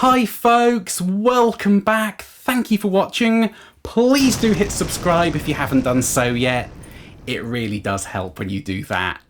Hi folks, welcome back. Thank you for watching. Please do hit subscribe if you haven't done so yet. It really does help when you do that.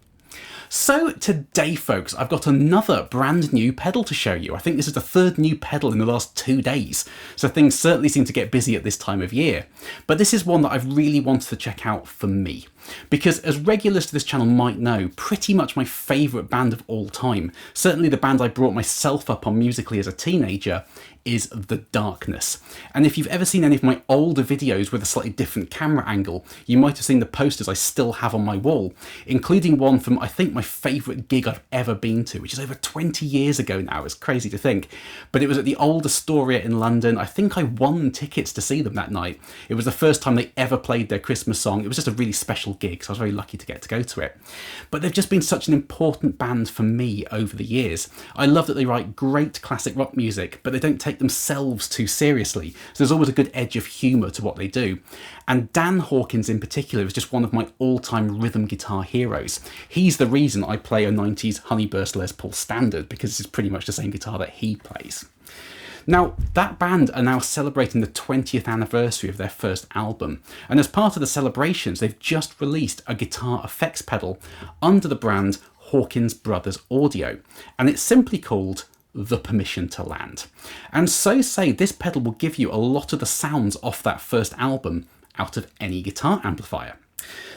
So today folks, I've got another brand new pedal to show you. I think this is the third new pedal in the last 2 days, so things certainly seem to get busy at this time of year. But this is one that I've really wanted to check out for me. Because as regulars to this channel might know, pretty much my favourite band of all time, certainly the band I brought myself up on musically as a teenager, is The Darkness. And if you've ever seen any of my older videos with a slightly different camera angle, you might have seen the posters I still have on my wall, including one from I think my favourite gig I've ever been to, which is over 20 years ago now. It's crazy to think. But it was at the old Astoria in London. I think I won tickets to see them that night. It was the first time they ever played their Christmas song. It was just a really special gig, so I was very lucky to get to go to it. But they've just been such an important band for me over the years. I love that they write great classic rock music, but they don't take themselves too seriously, so there's always a good edge of humour to what they do. And Dan Hawkins in particular is just one of my all-time rhythm guitar heroes. He's the reason I play a 90s Honeyburst Les Paul Standard, because it's pretty much the same guitar that he plays. Now, that band are now celebrating the 20th anniversary of their first album, and as part of the celebrations, they've just released a guitar effects pedal under the brand Hawkins Brothers Audio, and it's simply called The Permission to Land. And so say this pedal will give you a lot of the sounds off that first album out of any guitar amplifier.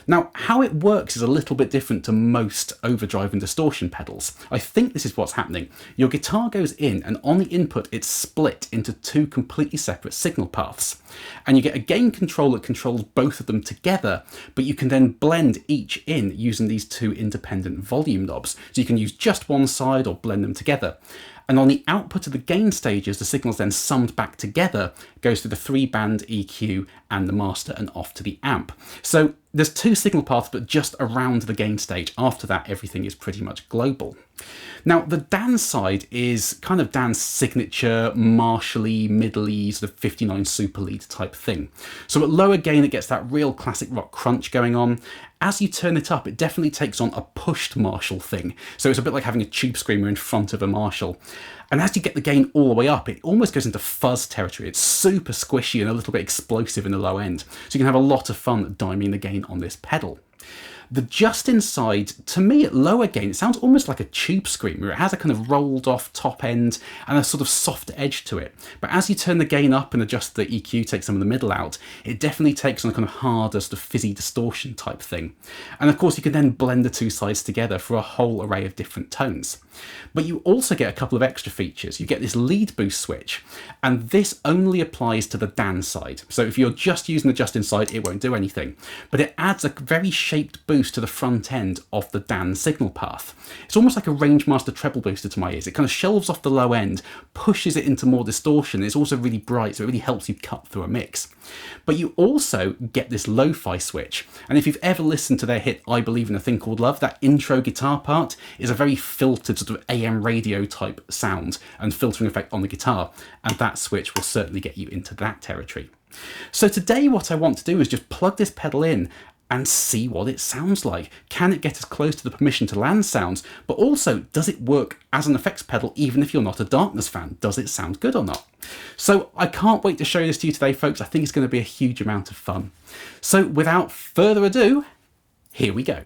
Now, how it works is a little bit different to most overdrive and distortion pedals. I think this is what's happening. Your guitar goes in, and on the input it's split into 2 completely separate signal paths. And you get a gain control that controls both of them together, but you can then blend each in using these 2 independent volume knobs. So you can use just one side or blend them together. And on the output of the gain stages, the signal's then summed back together, goes through the 3-band EQ and the master and off to the amp. So there's 2 signal paths, but just around the gain stage. After that, everything is pretty much global. Now, the Dan side is kind of Dan's signature Marshally, middly, sort of 59 super lead type thing. So at lower gain, it gets that real classic rock crunch going on. As you turn it up, it definitely takes on a pushed Marshall thing. So it's a bit like having a tube screamer in front of a Marshall. And as you get the gain all the way up, it almost goes into fuzz territory. It's super squishy and a little bit explosive in the low end. So you can have a lot of fun diming the gain on this pedal. The Justin side, to me at lower gain, it sounds almost like a tube screamer. It has a kind of rolled off top end and a sort of soft edge to it. But as you turn the gain up and adjust the EQ, take some of the middle out, it definitely takes on a kind of harder sort of fizzy distortion type thing. And of course you can then blend the 2 sides together for a whole array of different tones. But you also get a couple of extra features. You get this lead boost switch, and this only applies to the Dan side. So if you're just using the Justin side, it won't do anything. But it adds a very shaped boost to the front end of the Dan signal path. It's almost like a Rangemaster treble booster to my ears. It kind of shelves off the low end, pushes it into more distortion. It's also really bright, so it really helps you cut through a mix. But you also get this lo-fi switch. And if you've ever listened to their hit I Believe in a Thing Called Love, that intro guitar part is a very filtered sort of AM radio type sound and filtering effect on the guitar. And that switch will certainly get you into that territory. So today what I want to do is just plug this pedal in and see what it sounds like. Can it get as close to the Permission to Land sounds? But also, does it work as an effects pedal even if you're not a Darkness fan? Does it sound good or not? So I can't wait to show this to you today, folks. I think it's going to be a huge amount of fun. So without further ado, here we go.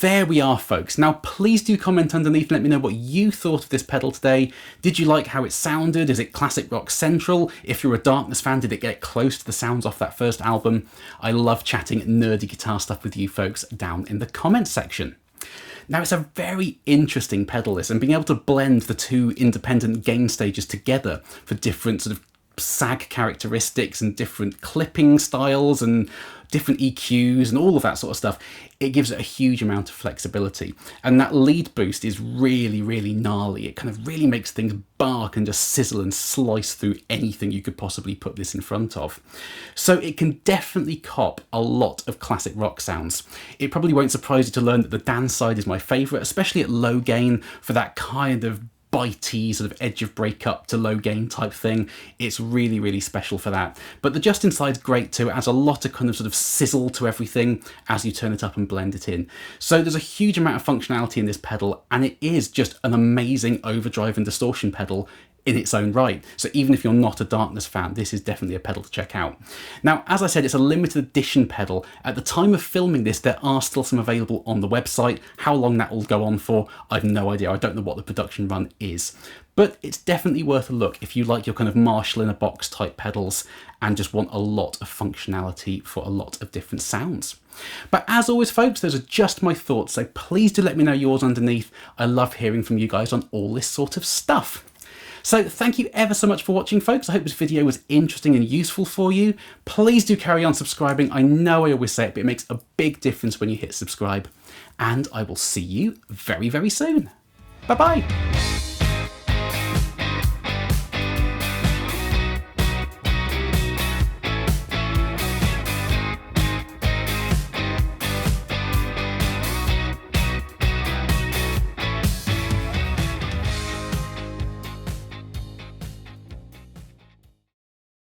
there we are, folks. Now, please do comment underneath and let me know what you thought of this pedal today. Did you like how it sounded? Is it classic rock central? If you're a Darkness fan, did it get close to the sounds off that first album? I love chatting nerdy guitar stuff with you folks down in the comments section. Now, it's a very interesting pedal, this, and being able to blend the two independent gain stages together for different sort of sag characteristics and different clipping styles and different EQs and all of that sort of stuff, it gives it a huge amount of flexibility. And that lead boost is really, really gnarly. It kind of really makes things bark and just sizzle and slice through anything you could possibly put this in front of. So it can definitely cop a lot of classic rock sounds. It probably won't surprise you to learn that the dance side is my favourite, especially at low gain for that kind of bitey sort of edge of breakup to low gain type thing. It's really, really special for that. But the just inside's great too. It adds a lot of kind of sort of sizzle to everything as you turn it up and blend it in. So there's a huge amount of functionality in this pedal, and it is just an amazing overdrive and distortion pedal in its own right. So even if you're not a Darkness fan, this is definitely a pedal to check out. Now, as I said, it's a limited edition pedal. At the time of filming this, there are still some available on the website. How long that will go on for, I've no idea. I don't know what the production run is. But it's definitely worth a look if you like your kind of Marshall in a box type pedals and just want a lot of functionality for a lot of different sounds. But as always, folks, those are just my thoughts, so please do let me know yours underneath. I love hearing from you guys on all this sort of stuff. So thank you ever so much for watching, folks. I hope this video was interesting and useful for you. Please do carry on subscribing. I know I always say it, but it makes a big difference when you hit subscribe. And I will see you very, very soon. Bye-bye.